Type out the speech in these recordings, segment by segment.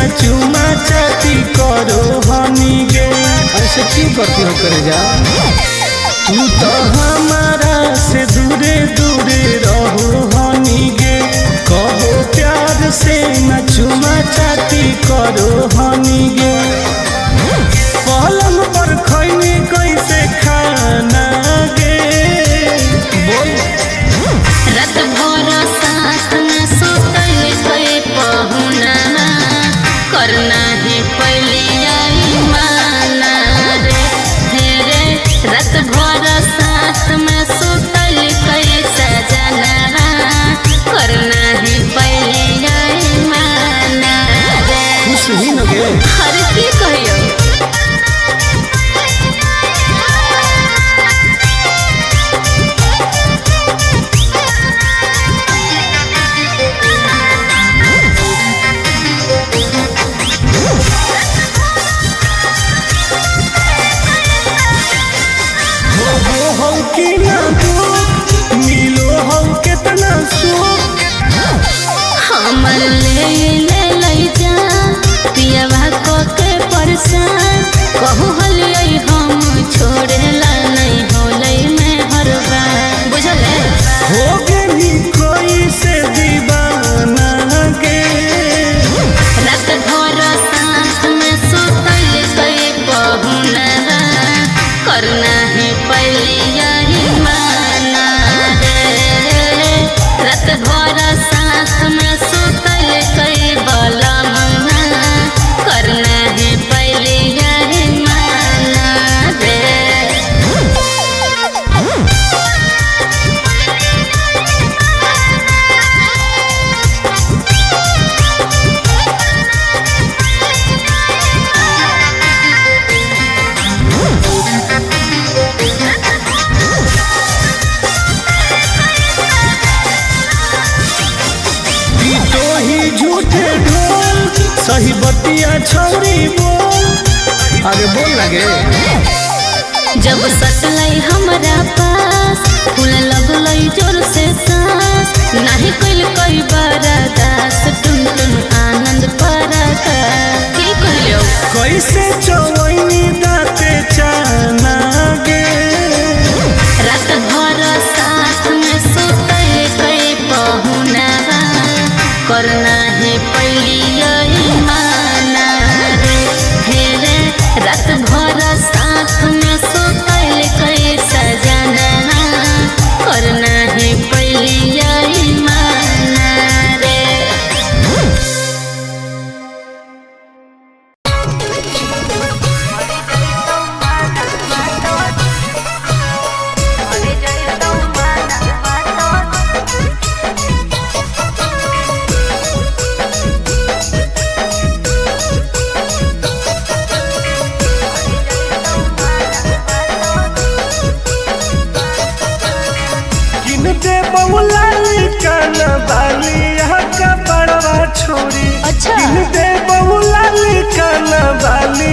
ना चुमा चाटी करो हनी गे। ऐसे क्यों करती हो करे जा? तू तो हमारा से दूरे दूरे रहो हनी गे। कहो प्यार से ना चुमा चाटी करो हनी गे। पलंग पर खैनी कैसे खाना गे। बोल रात भर साथ में सुतल कोई पहुना करना ही पहले आई माना रे। रे रात भर साथ में सुतल कोई सजना करना ही पहले आई माना रे। खुश ही न गे। हर की कहियो हमर ले जा पियवा को के परेशान कहू हलियै हम छोड़ेला नहीं होलै में हर बार बुझले हो गई कोई से दीवाना गे। रात भर साथ में सुतल कोई पहुना करना है पहले यही माना रे। रात भर साथ में सुतल कोई बलम करना है पहले यही माना रे। तो ही झूठे ढोल सही बतिया छौरी बोल। अरे बोल लगे। जब सटलै हमरा पास फूल लगलै जोर से सांस नहीं कइल कोई बरदास टुन टुन आनंद परका की कहियो कैसे चवैनी दाते चाना गे। रात भर साथ में सुतल कोई पहुना करना है पहली यही माना रे। रे रात भर साथ में सुतल कोई सजना करना है पहली यही माना रे। किन दे बउला काना बाली यहाँ का बड़वा छोरी। अच्छा। किन दे बउला काना बाली।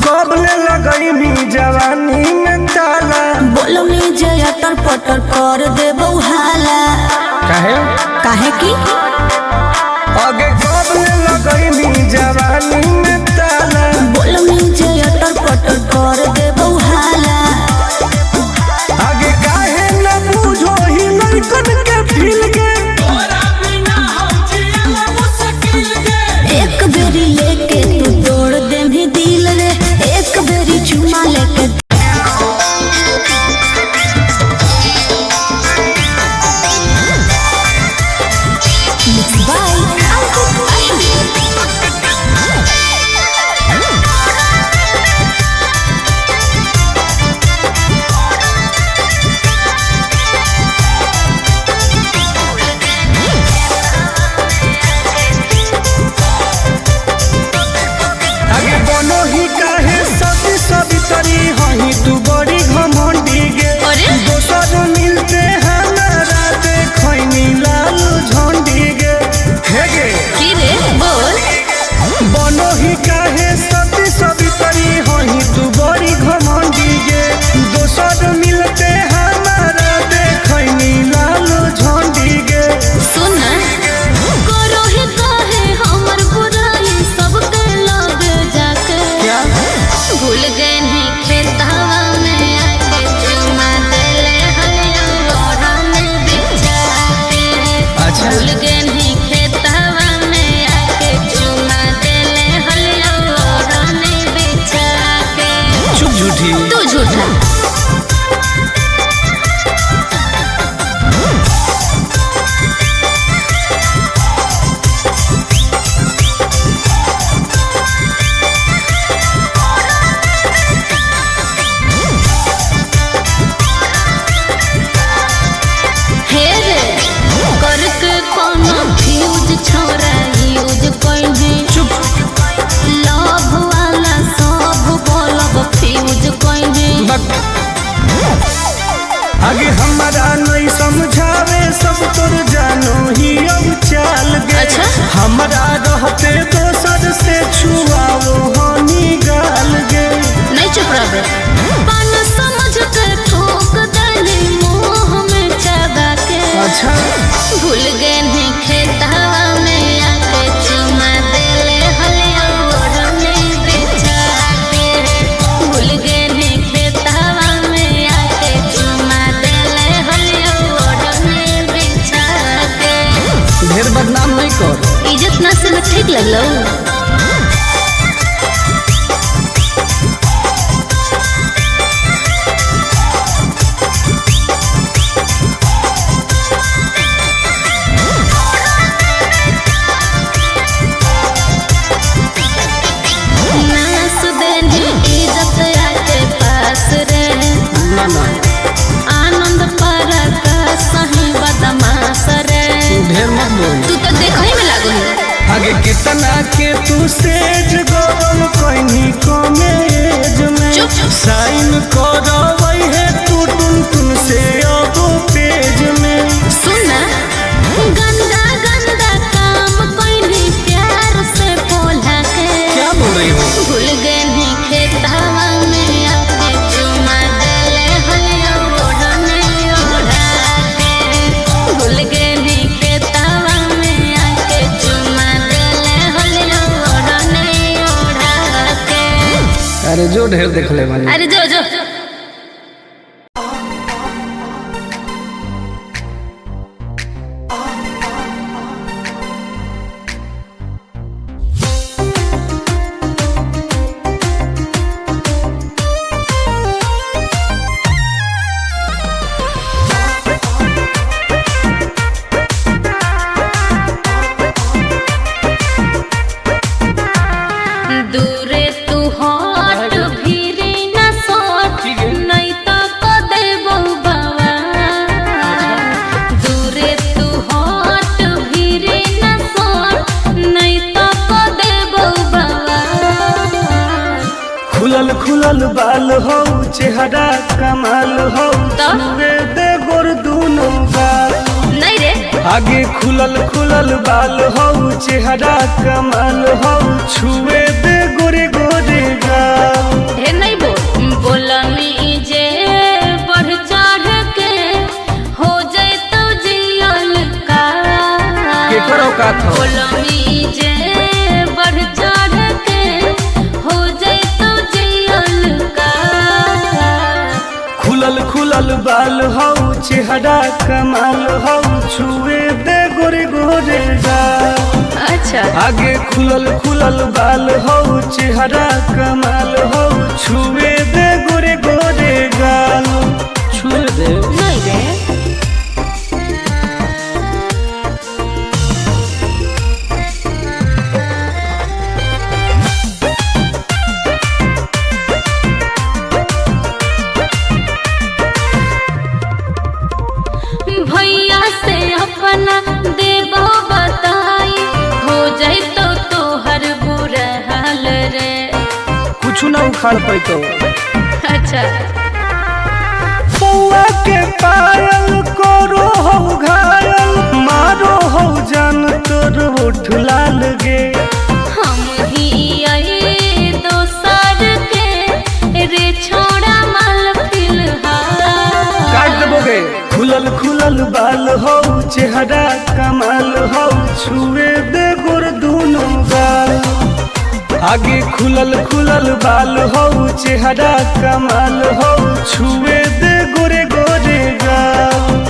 कबले लगई मी जवानी में ताला। बोलो में जया तर पटर कर देबो हाला काहे? काहे की आगे कबले लगई मी जवानी में ताला। बोलो में जया तर पटर कर देबो हाला आगे काहे न बुझो ही लड़कन के फील के। एक बेरी लेके तू तोड़ दे भी दिल रे। एक बेरी चुमा लेके दोसर मिलते हमारा देखनी लालो झंडी गे। सुन करो ही काहे हमर बुराई सबके लगे जाके। क्या भूल गए नहीं खेतवा में आके चुमा देले हलिया ओढ़ा में बिछा के। अच्छा। भूल गए नहीं खेतवा में आके चुमा देले हलिया ओढ़ा में बिछा के। चुप झूठी। तू झूठा। हे रे करके कोनो फ्यूज छोरा यूज कइने। चुप। लव वाला सब बोलब फ्यूज कइने। आगे हमारा नहीं समझावे सब तोर जानो ही अब चाल गे। अच्छा। हमारा रहते दोसर से छुआओ हनी गाल गे। नहीं चुप रह। पान समझ के ठोक देली मुंह में चबा के। अच्छा। भूल गए नहीं खेतवा में आके चुमा देले हलिया ओढ़ने बिछा के। भूल गए नहीं खेतवा में आके चुमा देले हलिया ओढ़ने बिछा के। ढेर बदनाम नहीं कर। इज्जत ना से ठीक लगलो। नास देली इज्जत आके पास रे। ना ना आनंद पर का सही बदमाश रे। ढेर मत बोल। तू तो देखई में लागो है। आगे कितना के तू सेज गोल कहनी कॉमेज में। चुप। साइन करवई है तू टुन से अब पेज में। सुन गंदा गंदा काम कोइनी प्यार से बोला के। क्या बोल रही हो? भूल गए नहीं खेतवा में आके चुमा देले हलिया ओढ़ने ओढ़ा के। भूल गए नहीं खेतवा में आके चुमा देले हलिया ओढ़ने ओढ़ा के। अरे जो ढेर देख ले मानी। अरे जो जो दूरे तू हट भीरी न सोट नहीं तो को देबो बाबा। दूरे तू हट भीरी न सोट नहीं तो को देबो बाबा। खुलल खुलल बाल हो चेहरा कमाल हो तो? छुए दे गोर दूनो गाल। नहीं रे आगे खुलल खुलल बाल हो चेहरा कमाल हो छुए दे गोरे गोरे गाल। हे नहीं बोलमी जे बढ़ चढ़ के हो जाए तो जियल का। केकरो का था? बोलमी जे बढ़ चढ़ के हो जाए तो जियल का। खुलल खुलल बाल हो चेहरा कमाल हो छुए दे गोरे गोरे गाल। अच्छा आगे खुलल खुलल बाल हो चेहरा कमाल हो छुए दे गोरे गोरे गाल। छुए दे। नहीं रे भैया से अपना देबो बताई हो जाए तो तोहर बुरा हाल रे। कुछ ना उखाड़ पैतो। अच्छा पौआ के पायल करो हो घायल मारो हो जान तोर होठ लाल गे। हम ही आई दोसर के रे छोड़ा माल फिलहाल। खुलल बाल हो चेहरा कमाल हो छुए दे गोर दोनों गाल आगे खुलल बाल हो चेहरा कमाल हो छुए दे गोरे गोरे गाल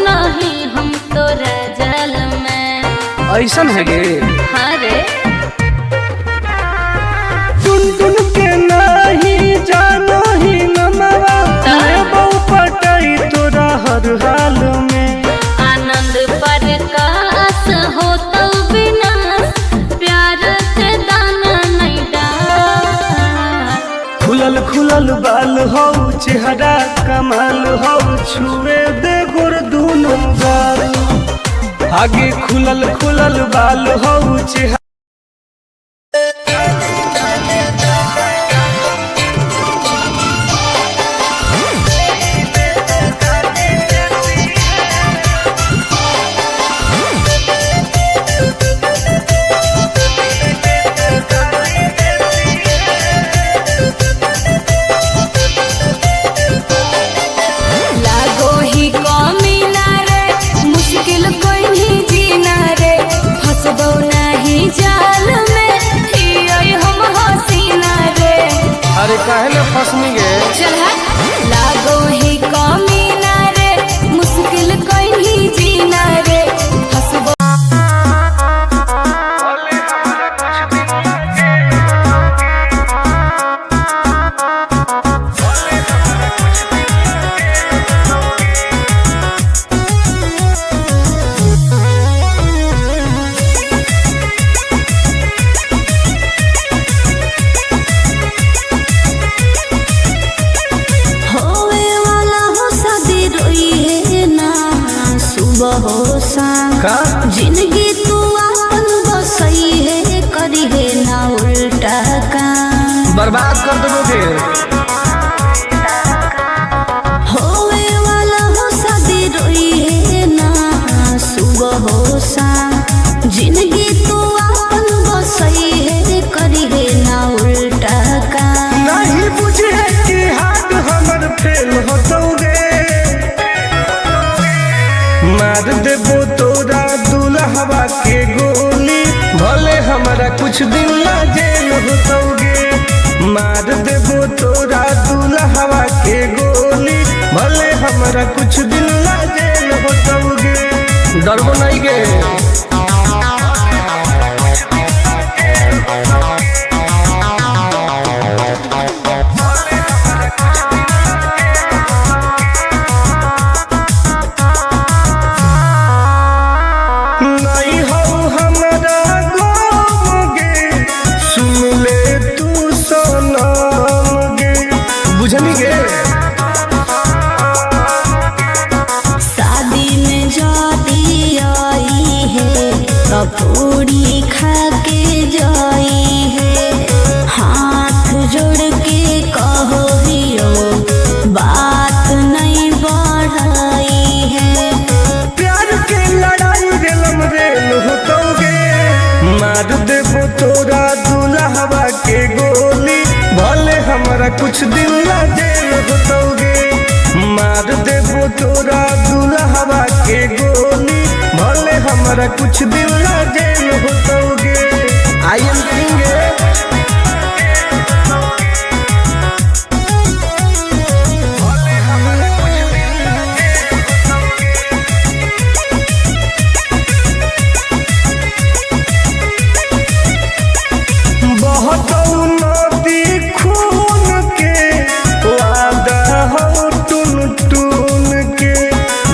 नहीं हम तो रजल में ऐसन है गे हरे टुन टुन के नहीं जानो ही नमवा बहु पटाई तोरा हर हाल में आनंद प्रकाश हो तो विनाश प्यार के दाना नहीं डाल खुलल बाल हो चेहरा कमाल हो छुए दे गोर दोनों गाल आगे खुलल बाल हो चेहरा अरे काहे ना फसनी गे चल लागो ही कमीना रे मुश्किल कोई नहीं जीना रे हसबो का जिंदगी तू अपन बसई है करी है ना उल्टा काम बर्बाद कर दोगे होवे वाला हो शादी रोई है ना सुबह हो शाम जिंदगी तू अपन बसई है करी है ना उल्टा काम नहीं बुझे कि हाथ हमर फेल होतोगे मार देबो तोरा दुल्हवा के गोली भले हमारा कुछ दिन ला जेल होतोगे मार देबो तोरा दुल्हवा के गोली भले हमारा कुछ दिन ला जेल होतोगे डरबो नहीं गे बुझनी गे शादी में जाती आई है तो पूरी खा के जाई है हाथ जोड़ के कहो हियो बात नहीं बढ़ाई है प्यार के लड़ाई रेलम रेल होतोगे मार देबो तोरा दुल्हवा के गोली भले हमारा कुछ दिन ला जेल होतोगे मार देबो तोरा दुल्हवा के गोली भले हमारा कुछ दिन ला जेल होतोगे आई एम किंग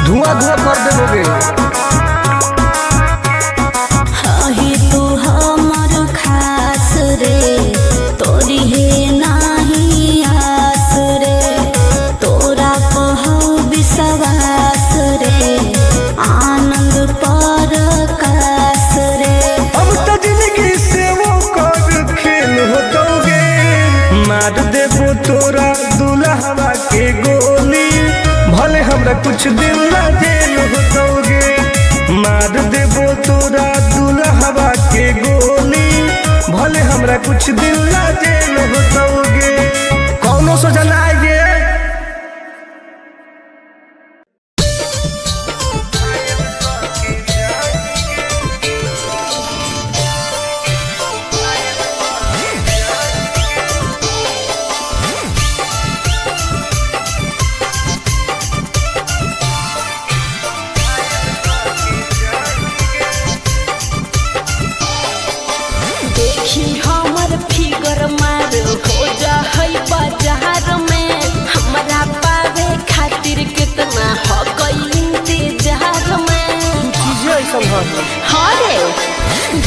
धुआं कर देबोगे ही तू कुछ दिन ला जेल होतोगे, मार देबो तोरा दुल्हवा के गोली, भले हमरा कुछ दिन ला जेल होतोगे। कौनो सोचा ना आएगे। देखी हमर फिगर मार हो जा है बाजार में, हमरा पावे खातिर कितना हो गई इंतजार में। चीजें ऐसा हाँ रे,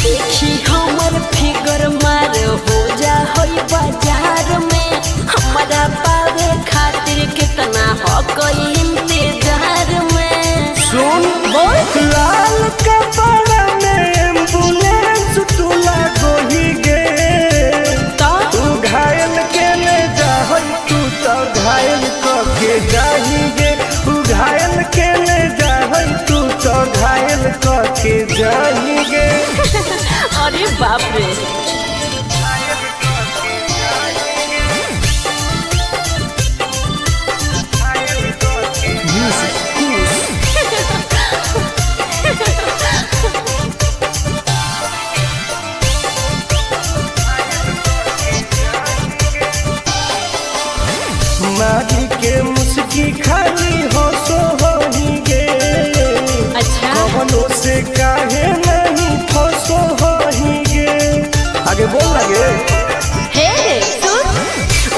देखी हमर फिगर मार हो जा है बाजार में, हमरा पावे खातिर कितना हो गई इंतजार में। सुन बोल लाल कपड़ा में एम्बुलेंस तुला गोही गे, तो तू घायल के ले जाहई, तू तो घायल के जाही गे, तू घायल के ले जाहई, तू तो घायल के जाही गे। अरे बाप रे, मारी के मुस्की खाली हो सो होही गे, अच्छा कवनो से काहे नहीं फसो होही गे। आगे बोल लगे हे सुन,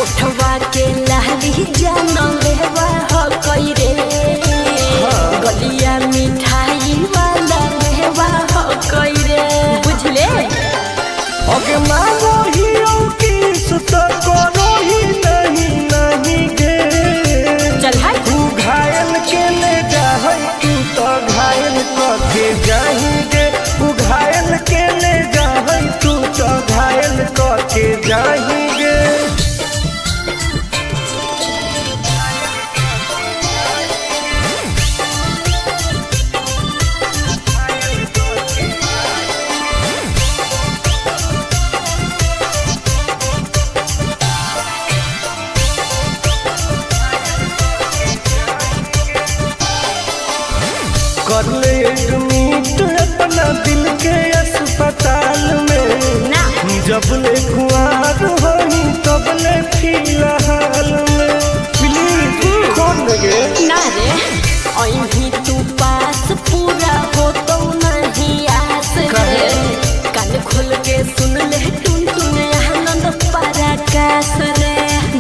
उठवा के लाली जानो लेवा हो कोई रे, गलिया मिठाई वाला लेवा हो कोई रे, बुझले। अगे मांगो ही किस तो करो ही नहीं गे, चल हाय तू घायल के ले जाहई, तू तो घायल के जाही गे, तू घायल के ले जाहई, तू तो घायल के जाही गे। कर ले एडमिट अपना दिल के अस्पताल में, ना जब ले कुआर होही तब ले फिलहाल में। प्लीज कौन लगे ना रे, अहीं तू पास पूरा हो तो नहीं आस रे, कान खोल के सुन ले टुन टुन आनंद पराकाश रे,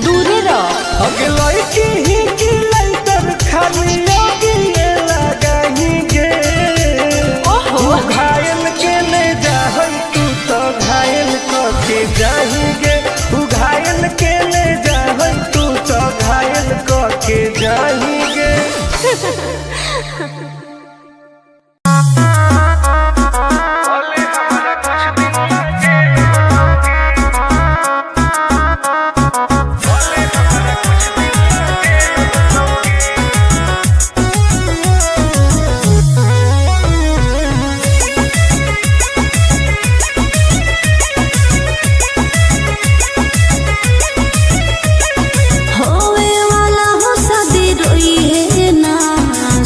दूरी रह। अगे लड़की ही की लइटर खाली लगी लगाही गे, ओहो तू घायल के ले जाहई, तू तो घायल के जाही गे, तू घायल के ले जाहई, तू तो घायल के जाही गे। होवे वाला हो शादी रोई है ना,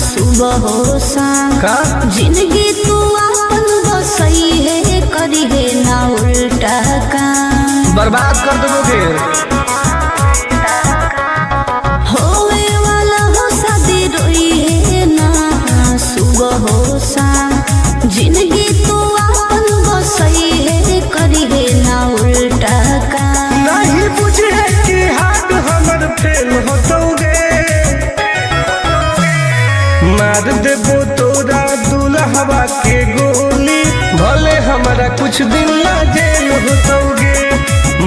सुबह हो शाम का जिंदगी तू अपन बसई है, करी है ना उल्टा काम। बर्बाद कर देबो फिर। होवे वाला हो शादी रोई है ना, सुबह हो शाम जिंदगी तू अपन बसई है, करी है ना उल्टा काम। नहीं बुझे कि हाथ हमर फेल होतोगे, मार देबो तोरा दुल्हवा के गोली, भले हमरा कुछ दिन ला जेल होतोगे,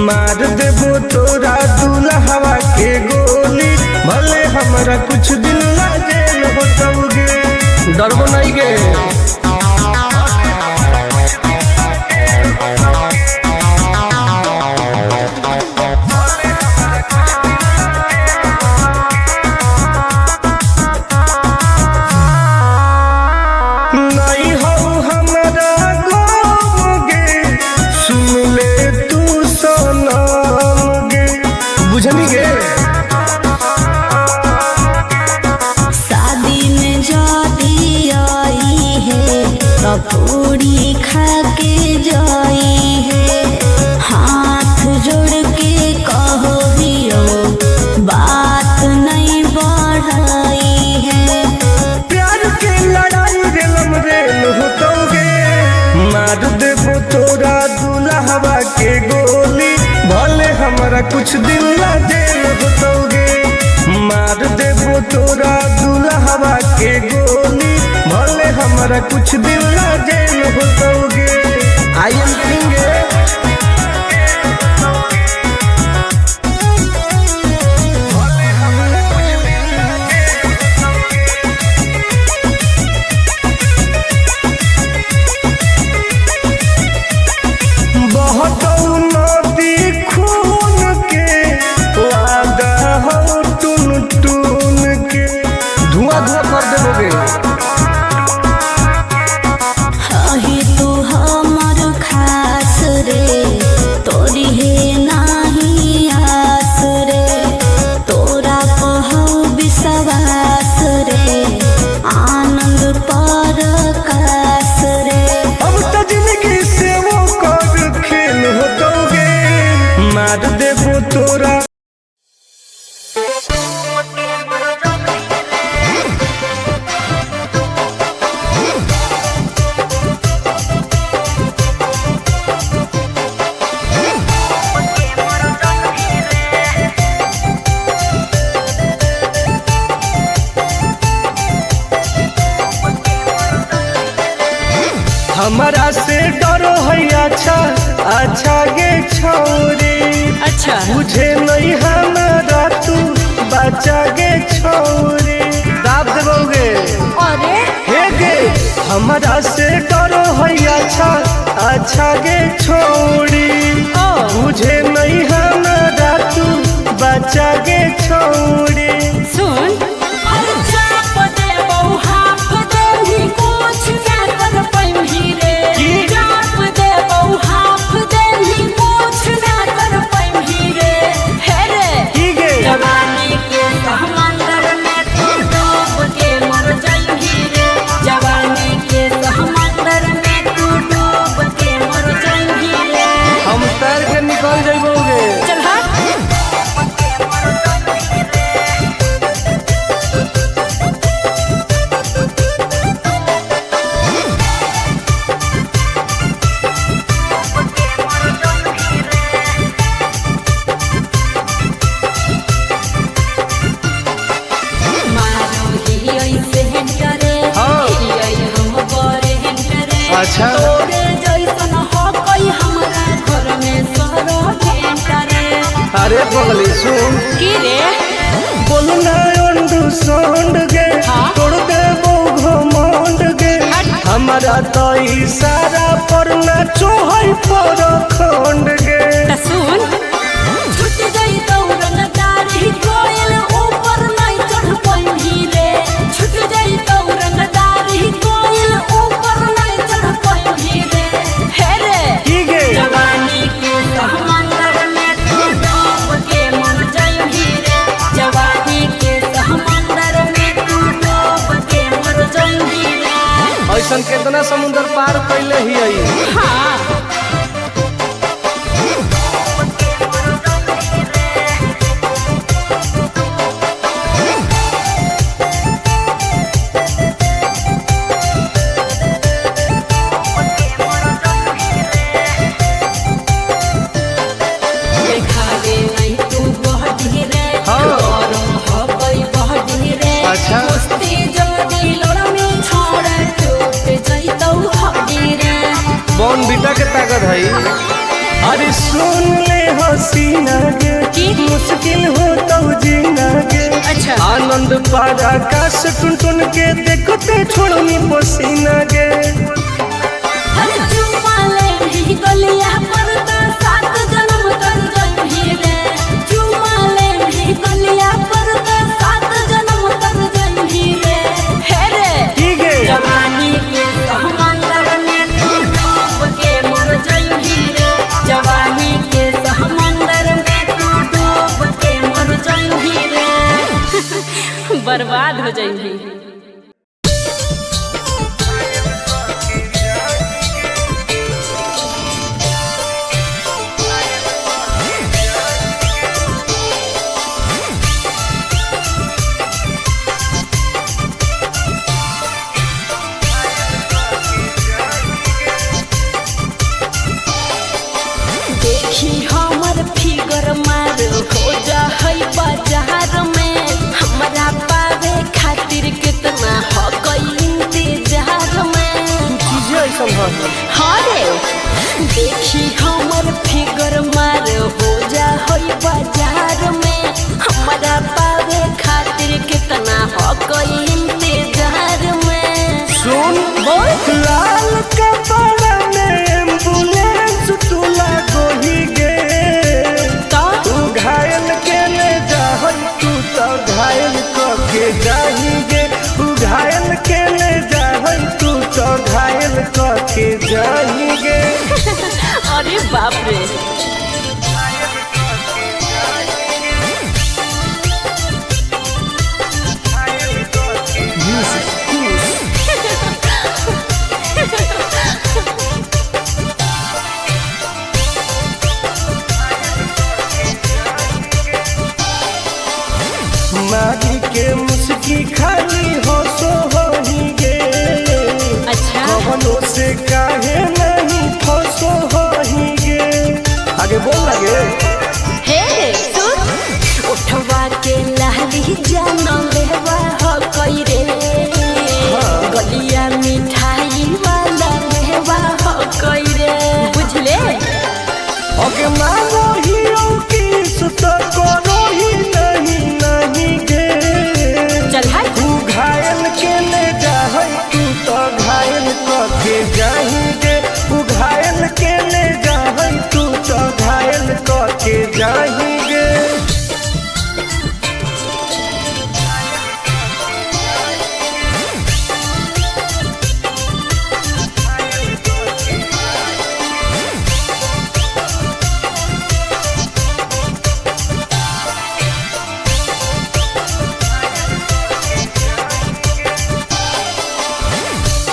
मार देबो तोरा दुल्हवा के गोली, भले हमरा कुछ दिन ला जेल होतोगे। डरबो नहीं गे। जाई है। हाथ जोड़ के कहो हियो बात नहीं बढ़ाई है। प्यार के लड़ाई रेलम रेल होतोगे, मार देबो तोरा दुल्हवा के गोली, भले हमारा कुछ दिन ला जेल होतोगे। मार देबो तोरा दुल्हवा के गोली, भले हमारा कुछ दिन ला जेल होतोगे। आई एम किंग मार देबो तोरा। हमारा से डरो है अच्छा अच्छा गे छोरी, अच्छा मुझे नहीं हमारा तू बचा गे छोरी। दाब देबोगे अरे हे गे, हमारा से डरो है अच्छा अच्छा गे छोरी, मुझे नहीं हमारा तू बचा गे छोरी। सुन निकल जाइबोगे। चल अच्छा अरे बगली सुन की रे बोलना अंडू सोंड गे, तोड़ देबो घमंड गे, हमारा तो इशारा पर नाचो है पर खंड गे। सुन छुट गई दौरनदारी कोयल ऊपर नहीं चढ़ पाई रे, छुट गई दौरनदारी कोयल ऊपर नहीं चढ़ पाई रे। हे रे की गे जवानी के समंदर में तू डूब के मर जाई रे, जवानी के समंदर में तू डूब के मर जाई रे। ऐसन कितना समुद्र पार कैले ही आई। हाँ अच्छा बॉन बीटा के ताकत है। अरे सुन ले हसीना गे, मुश्किल हो तो जीना गे। अच्छा आनंद पार आकाश टुन टुन के देखते छोड़नी पसीना गे। जवानी के समंदर में तू डूब के मर जाई रे, जवानी के समंदर में तू डूब के मर जाई रे। बर्बाद हो जाई। देखी हमर फिगर मार हो जा है बाजार में हमरा पावे खातिर कितना हो गई इंतजार में चीजें ऐसा है। हाँ रे देखी हमर फिगर मार हो जा है बाजार में हमरा पावे खातिर कितना हो गई इंतजार में सुन बोल लाल कपड़ा में एम्बुलेंस तुला गोही गे तो तू घायल के ले जाहन तू तो घायल के जाही गे तू घायल के ले जाहन तू तो घायल के जाही गे अरे बाप रे मारी के मुस्की खाली हो सो होही गे अच्छा कवनों से काहे नहीं फसो होही गे आगे बोल लगे हे सुन उठवा के लाली जाना लेवा हो कोई रे गलिया मिठाई वाला लेवा हो कोई रे बुझले ओके मानो ही की सुत करो ही नहीं गे चल हाय तू घायल के ले जाहै तू तो घायल के जाही गे तू घायल के ले जाहै तू तो घायल के जाही गे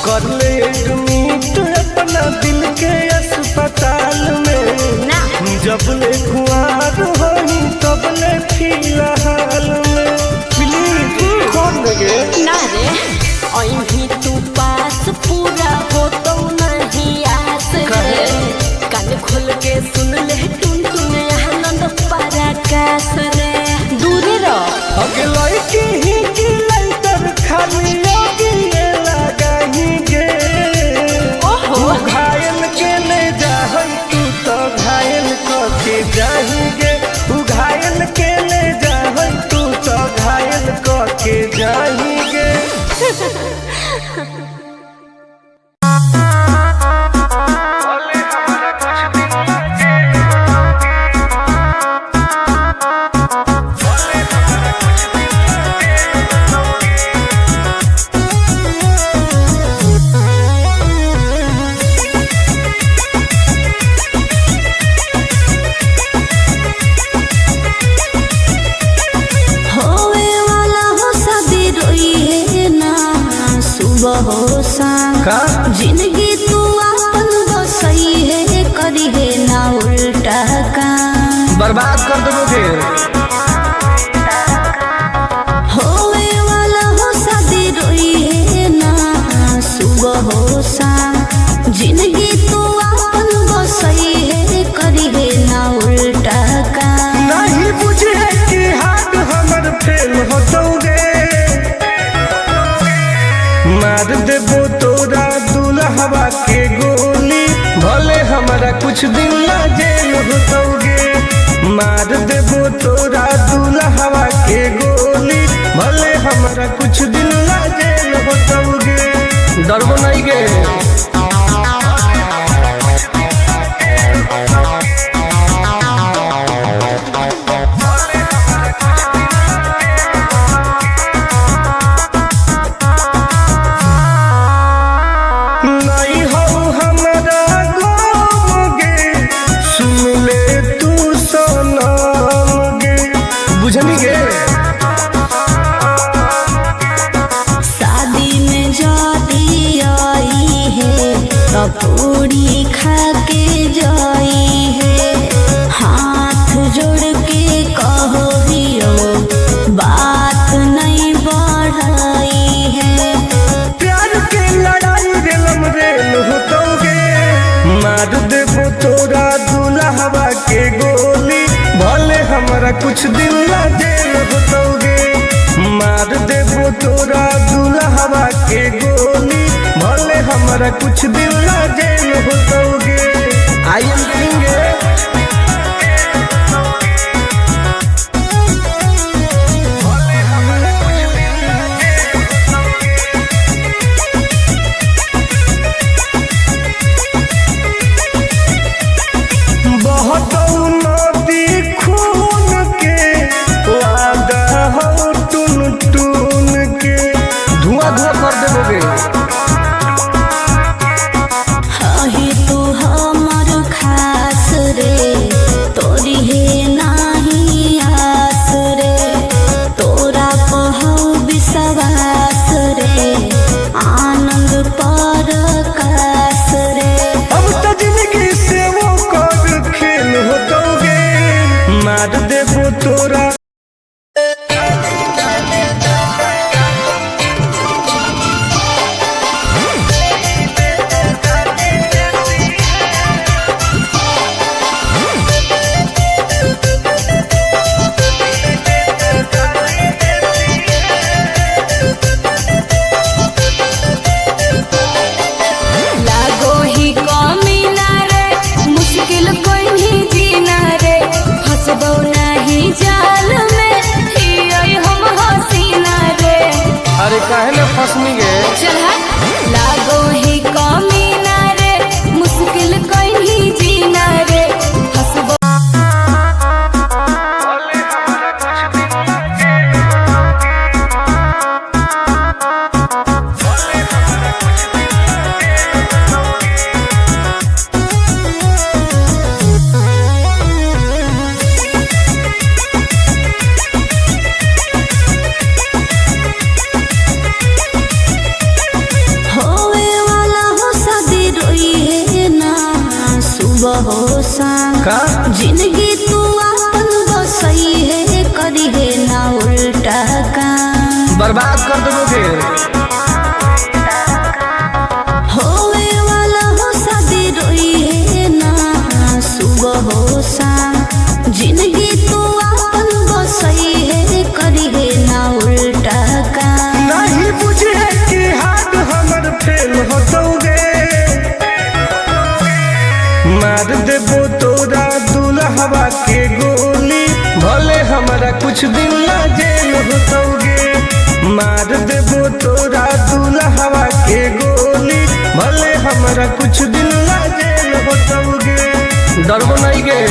कर ले एडमिट अपना दिल के अस्पताल में ना जब ले खुआर होही तब ले फिलहाल में प्लीज खोल लगे ना रे अहीं तू पास पूरा हो तो नहीं आस रे कान खोल के सुन ले टुन टुन आनंद पराकाश रे दूर रह अगला की ही की लाइटर खाली योगी लगाही गे ओहो तू घायल के ले जाहै तू तो घायल के जाही गे तू घायल के ले जाहै तू तो घायल के जाही गे होवे वाला हो शादी रोई है ना सुबह हो शाम का जिंदगी तू अपन बसई है करी है ना उल्टा काम बर्बाद कर दोगे होवे वाला हो शादी रोई है ना सुबह हो शाम जिंदगी तू अपन बसई है करी है ना उल्टा काम नहीं बुझे कि हाथ हमर फेल होतोगे मार देबो तोरा दुल्हवा के गोली भले हमारा कुछ दिन ला जेल होतोगे मार देबो तोरा दुल्हवा के गोली भले हमारा कुछ दिन ला जेल होतोगे डरबो नहीं गे नहीं हो हमारा गोगे सुन ले तू सनम गे बुझनी गे शादी में जाती आई है तो पूरी खा के जाई है हाथ जोड़ के कहो हियो बात नहीं बढ़ाई है प्यार के लड़ाई रेलम रेल होतोगे मार देबो तोरा दुल्हवा के हमारा कुछ दिन ला जेल होतोगे, मार देबो तोरा दुल्हवा के गोली, भले हमारा कुछ दिन ला जेल होतोगे। आई एम किंग कर देबोगे। हही तू हमर खास रे, तोरी हे नाही आस रे, तोरा कहू विश्वास रे, आनंद परकाश रे। अब तो जिंदगी से वो कर खेल होतोगे, मार देबो तोरा। अरे काहे ना फसनी गे, चल हट। लागो ही कमीना रे, मुश्किल कहीं जीना रे, हंसबो। हो का जिंदगी तू अपन बसई है, करी है ना उल्टा काम, बर्बाद कर देबोगे। होवे वाला हो शादी रोई है ना सुबह हो शाम, जिंदगी तू अपन बसई है, करी है ना उल्टा काम। नहीं बुझे कि हाथ हमर फेल होतोगे, मार देबो तोरा दुल्हवा के गोली, भले हमारा कुछ दिन ला जेल होतोगे, मार देबो तोरा दुल्हवा के गोली, भले हमारा कुछ दिन ला जेल होतोगे। डरबो नहीं गे।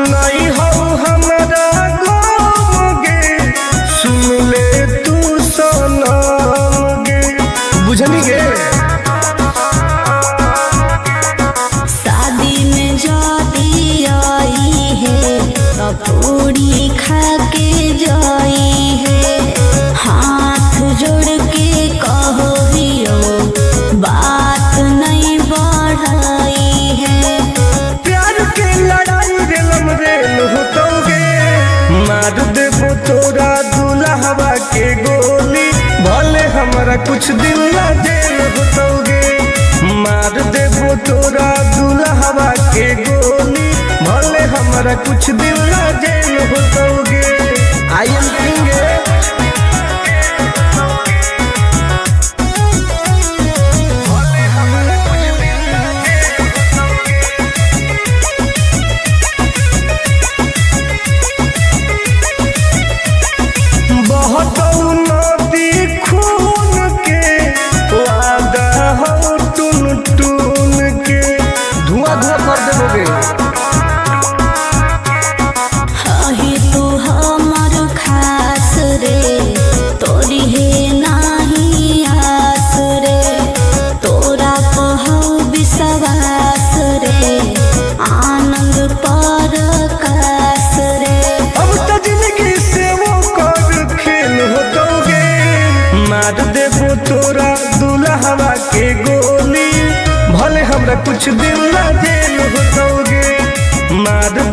नहीं हो हमारा गोगे, सुन ले तू सनम गे, बुझनी गे। शादी में जाती आई है, पूरी खा के जाई है, हाथ जोड़ के कहो हियो, बात नहीं बढ़ाई है। प्यार के लड़ाई रेलम रेल होतोगे, मार देबो तोरा दुल्हवा के गोली, भले हमारा कुछ दिन ला जेल होतोगे, मार देबो तोरा दुल्हवा के गोली, भले हमारा कुछ दिन ला जेल होतोगे। आई एम किंग बहुत नदी खून के वादा हो टून टून के, धुआं धुआं कर देबोगे। हही तू हमर खास रे,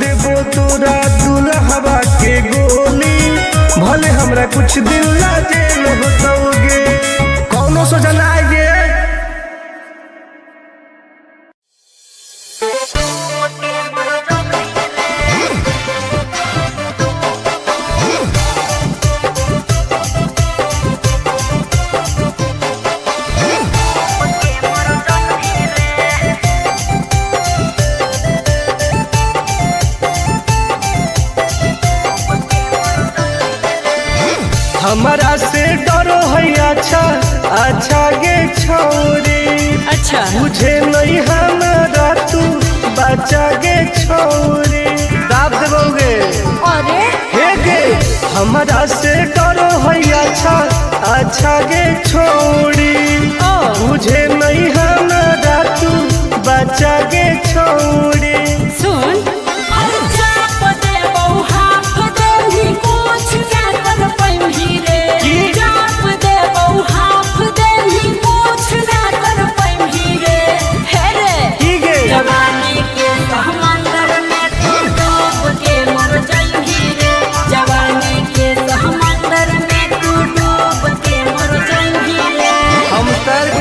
देबो तोरा दुल्हवा के गोली, भले हमरा कुछ दिन ला जेल होतोगे, कौनो सोचा ना आएगे। हमारा से डरो है अच्छा अच्छा गे छोरी, अच्छा मुझे नहीं हमारा तू बचा गे छोरी, दाब देबोगे अरे हे गे। हमारा से डरो है अच्छा अच्छा गे छोरी, मुझे नहीं हमारा तू बचा गे छोरी। सुन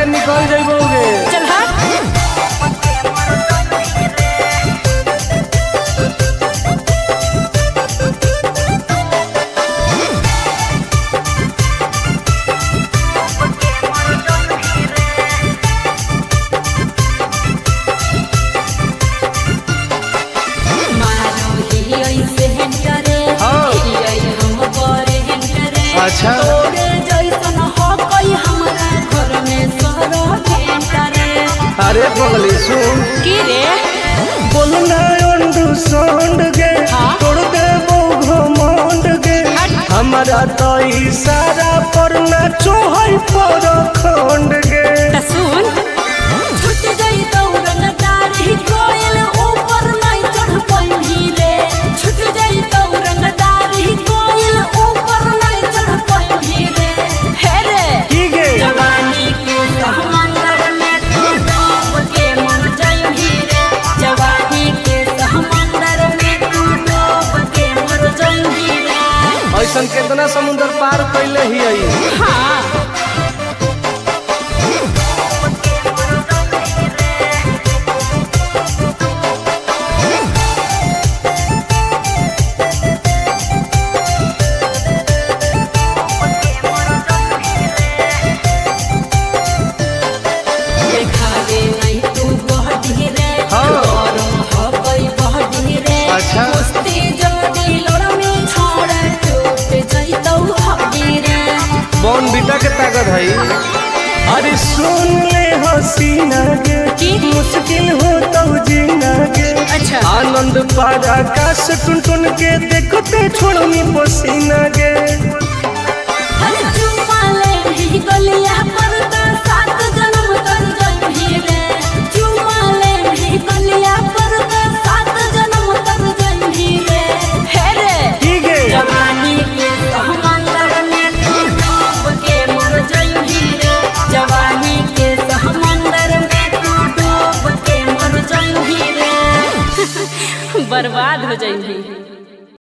निकल जाइबोगे। चल अच्छा अरे बगली सुन की रे बोलना अंडू सोंड गे, तोड़ दे वो घमंड गे, हमारा तो इशारा पर ना चोहई पर खंड गे। सुन छूट गई दौड़न दाढ़ी कोयल ऊपर नहीं चढ़ पाई रे, छूट गई दौड़न दाढ़ी कोयल ऊपर नहीं चढ़ पाई रे, हे रे की गे जवानी के समंदर में तू डूब के मर जाएगी रे, जवानी के समंदर में तू डूब के मर जाएगी रे। ऐसा कितना समुद्र पार कैले ही आई। हाँ अच्छा बॉन बीटा के ताकत है। अरे सुन ले हसीना गे, मुश्किल हो तो जीना गे, अच्छा आनंद पारा आकाश टुन टुन के देखते छोड़नी पसीना गे। गलिया पर तो 7 जन्म कर जाई रे, चुमा ले गलिया पर तो 7 जन्म कर जाई रे, हे रे की गे जवानी के समंदर में तू डूब के मर जाई रे, जवानी के समंदर में तू डूब के मर जाई रे, बर्बाद हो जाई।